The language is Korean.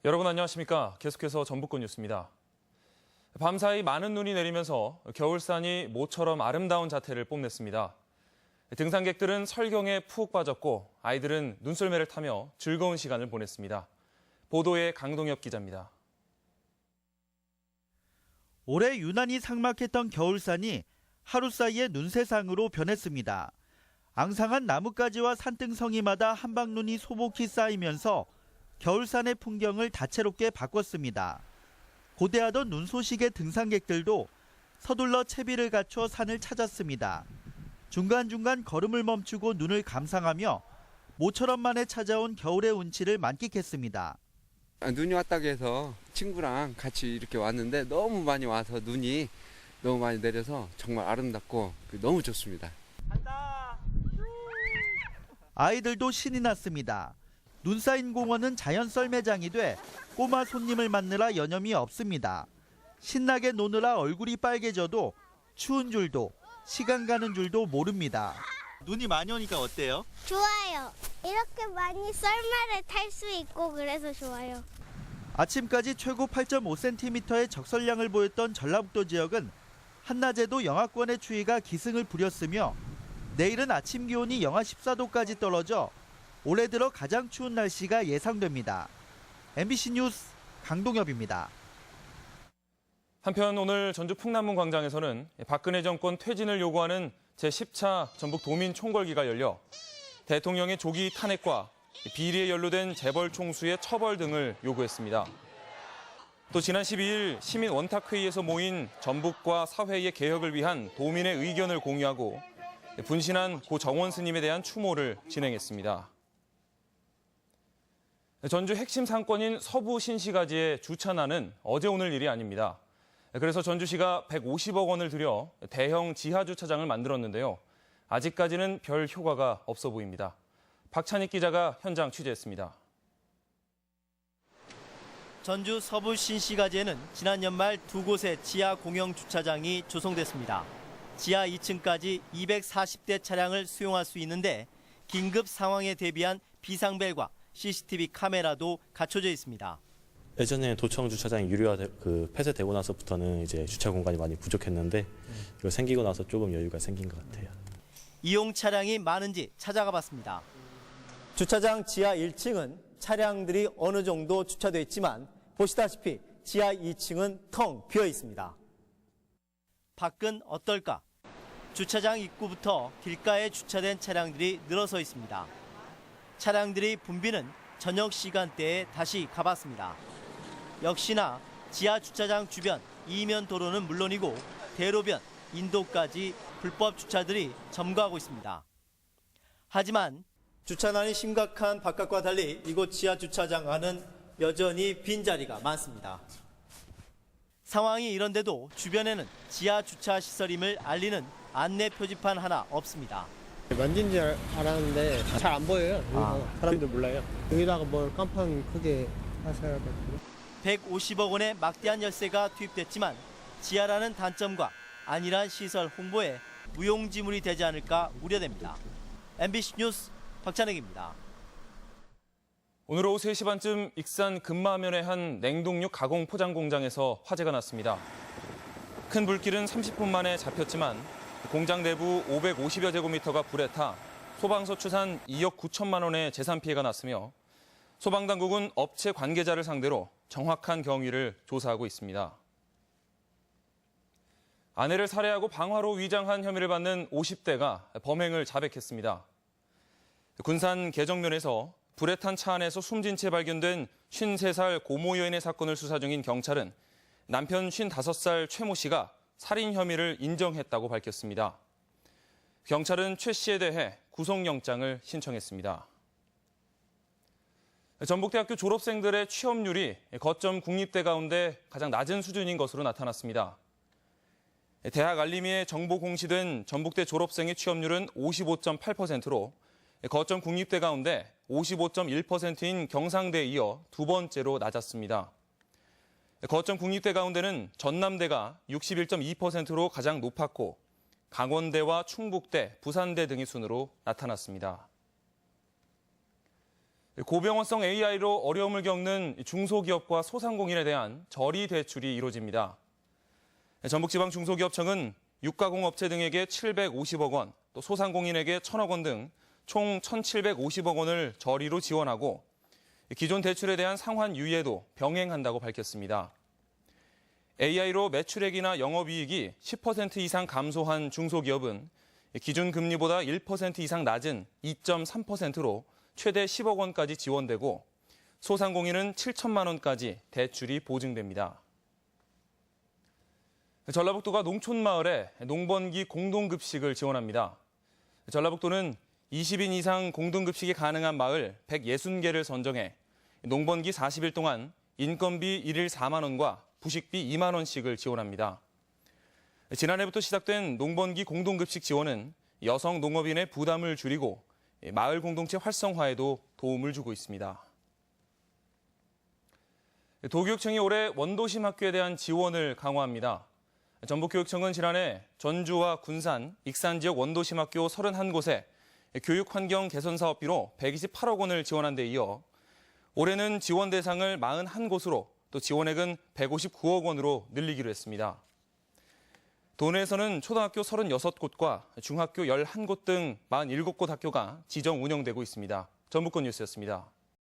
여러분 안녕하십니까? 계속해서 전북권 뉴스입니다. 밤사이 많은 눈이 내리면서 겨울산이 모처럼 아름다운 자태를 뽐냈습니다. 등산객들은 설경에 푹 빠졌고 아이들은 눈썰매를 타며 즐거운 시간을 보냈습니다. 보도에 강동엽 기자입니다. 올해 유난히 삭막했던 겨울산이 하루 사이에 눈새상으로 변했습니다. 앙상한 나뭇가지와 산등성이마다 한방눈이 소복히 쌓이면서 겨울산의 풍경을 다채롭게 바꿨습니다. 고대하던 눈 소식의 등산객들도 서둘러 채비를 갖춰 산을 찾았습니다. 중간중간 걸음을 멈추고 눈을 감상하며 모처럼 만에 찾아온 겨울의 운치를 만끽했습니다. 눈이 왔다고 해서 친구랑 같이 이렇게 왔는데 너무 많이 와서 눈이 너무 많이 내려서 정말 아름답고 너무 좋습니다. 아이들도 신이 났습니다. 눈 쌓인 공원은 자연 썰매장이 돼 꼬마 손님을 맞느라 여념이 없습니다. 신나게 노느라 얼굴이 빨개져도 추운 줄도 시간 가는 줄도 모릅니다. 눈이 많이 오니까 어때요? 좋아요. 이렇게 많이 썰매를 탈 수 있고 그래서 좋아요. 아침까지 최고 8.5cm의 적설량을 보였던 전라북도 지역은 한낮에도 영하권의 추위가 기승을 부렸으며 내일은 아침 기온이 영하 14도까지 떨어져 올해 들어 가장 추운 날씨가 예상됩니다. MBC 뉴스 강동엽입니다. 한편 오늘 전주 풍남문 광장에서는 박근혜 정권 퇴진을 요구하는 제10차 전북 도민 총궐기가 열려 대통령의 조기 탄핵과 비리에 연루된 재벌 총수의 처벌 등을 요구했습니다. 또 지난 12일 시민 원탁회의에서 모인 전북과 사회의 개혁을 위한 도민의 의견을 공유하고 분신한 고 정원 스님에 대한 추모를 진행했습니다. 전주 핵심 상권인 서부 신시가지의 주차난은 어제 오늘 일이 아닙니다. 그래서 전주시가 150억 원을 들여 대형 지하 주차장을 만들었는데요. 아직까지는 별 효과가 없어 보입니다. 박찬익 기자가 현장 취재했습니다. 전주 서부 신시가지에는 지난 연말 두 곳의 지하 공영 주차장이 조성됐습니다. 지하 2층까지 240대 차량을 수용할 수 있는데 긴급 상황에 대비한 비상벨과 CCTV 카메라도 갖춰져 있습니다. 예전에 도청 주차장이 폐쇄되고 나서부터는 이제 주차 공간이 많이 부족했는데 이거 생기고 나서 조금 여유가 생긴 것 같아요. 이용 차량이 많은지 찾아가 봤습니다. 주차장 지하 1층은 차량들이 어느 정도 주차되어 있지만 보시다시피 지하 2층은 텅 비어 있습니다. 밖은 어떨까? 주차장 입구부터 길가에 주차된 차량들이 늘어서 있습니다. 차량들이 붐비는 저녁 시간대에 다시 가봤습니다. 역시나 지하 주차장 주변 이면 도로는 물론이고 대로변, 인도까지 불법 주차들이 점거하고 있습니다. 하지만 주차난이 심각한 바깥과 달리 이곳 지하 주차장 안은 여전히 빈자리가 많습니다. 상황이 이런데도 주변에는 지하 주차 시설임을 알리는 안내 표지판 하나 없습니다. 만진 줄 알았는데 잘 안 보여요. 사람들 몰라요. 여기다가 뭘 깜판 크게 하셔야 될 것 같아요. 150억 원의 막대한 열세가 투입됐지만 지하라는 단점과 안일한 시설 홍보에 무용지물이 되지 않을까 우려됩니다. MBC 뉴스 박찬익입니다. 오늘 오후 3시 반쯤 익산 금마면의 한 냉동육 가공 포장 공장에서 화재가 났습니다. 큰 불길은 30분 만에 잡혔지만 공장 내부 550여 제곱미터가 불에 타 소방서 추산 2억 9천만 원의 재산 피해가 났으며 소방당국은 업체 관계자를 상대로 정확한 경위를 조사하고 있습니다. 아내를 살해하고 방화로 위장한 혐의를 받는 50대가 범행을 자백했습니다. 군산 계정면에서 불에 탄 차 안에서 숨진 채 발견된 53살 고모 여인의 사건을 수사 중인 경찰은 남편 55살 최모 씨가 살인 혐의를 인정했다고 밝혔습니다. 경찰은 최 씨에 대해 구속영장을 신청했습니다. 전북대학교 졸업생들의 취업률이 거점 국립대 가운데 가장 낮은 수준인 것으로 나타났습니다. 대학 알림이에 정보 공시된 전북대 졸업생의 취업률은 55.8%로 거점 국립대 가운데 55.1%인 경상대에 이어 두 번째로 낮았습니다. 거점 국립대 가운데는 전남대가 61.2%로 가장 높았고 강원대와 충북대, 부산대 등의 순으로 나타났습니다. 고병원성 AI로 어려움을 겪는 중소기업과 소상공인에 대한 저리 대출이 이루어집니다. 전북지방중소기업청은 육가공업체 등에게 750억 원, 또 소상공인에게 1,000억 원 등 총 1,750억 원을 저리로 지원하고 기존 대출에 대한 상환 유예도 병행한다고 밝혔습니다. AI로 매출액이나 영업이익이 10% 이상 감소한 중소기업은 기준 금리보다 1% 이상 낮은 2.3%로 최대 10억 원까지 지원되고 소상공인은 7천만 원까지 대출이 보증됩니다. 전라북도가 농촌마을에 농번기 공동급식을 지원합니다. 전라북도는 20인 이상 공동급식이 가능한 마을 160개를 선정해 농번기 40일 동안 인건비 1일 4만 원과 부식비 2만 원씩을 지원합니다. 지난해부터 시작된 농번기 공동급식 지원은 여성 농업인의 부담을 줄이고 마을 공동체 활성화에도 도움을 주고 있습니다. 도교육청이 올해 원도심 학교에 대한 지원을 강화합니다. 전북교육청은 지난해 전주와 군산, 익산 지역 원도심 학교 31곳에 교육 환경 개선 사업비로 128억 원을 지원한 데 이어 올해는 지원 대상을 41곳으로 또 지원액은 159억 원으로 늘리기로 했습니다. 도내에서는 초등학교 36곳과 중학교 11곳 등 47곳 학교가 지정 운영되고 있습니다. 전북권 뉴스였습니다.